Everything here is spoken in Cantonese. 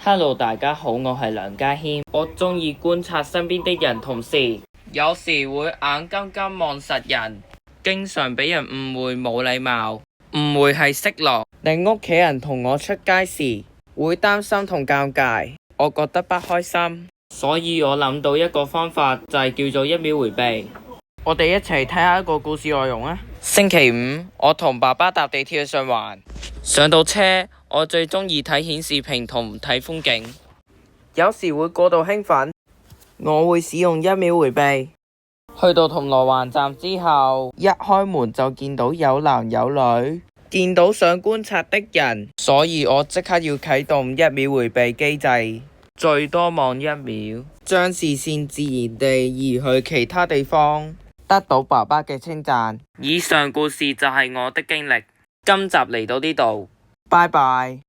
Hello，大家好，我係梁家謙。我鍾意觀察身邊的人同事，有時會眼金金望實人，經常俾人誤會冇禮貌，誤會係色狼，令屋企人同我出街時會擔心同尷尬，我覺得不開心，所以我諗到一個方法，就係叫做1秒迴避。我哋一齊睇下一個故事內容啊！星期五，我同爸爸搭地鐵去上環，上到車，我最鍾意睇顯示屏同睇風景，有時會過度興奮，我會使用1秒迴避。去到銅鑼灣站之後，一開門就見到有男有女，見到想觀察的人，所以我即刻要啟動1秒迴避機制，最多望1秒，將視線自然地移去其他地方，得到爸爸嘅稱讚。以上故事就係我的經歷，今集嚟到呢度，拜拜。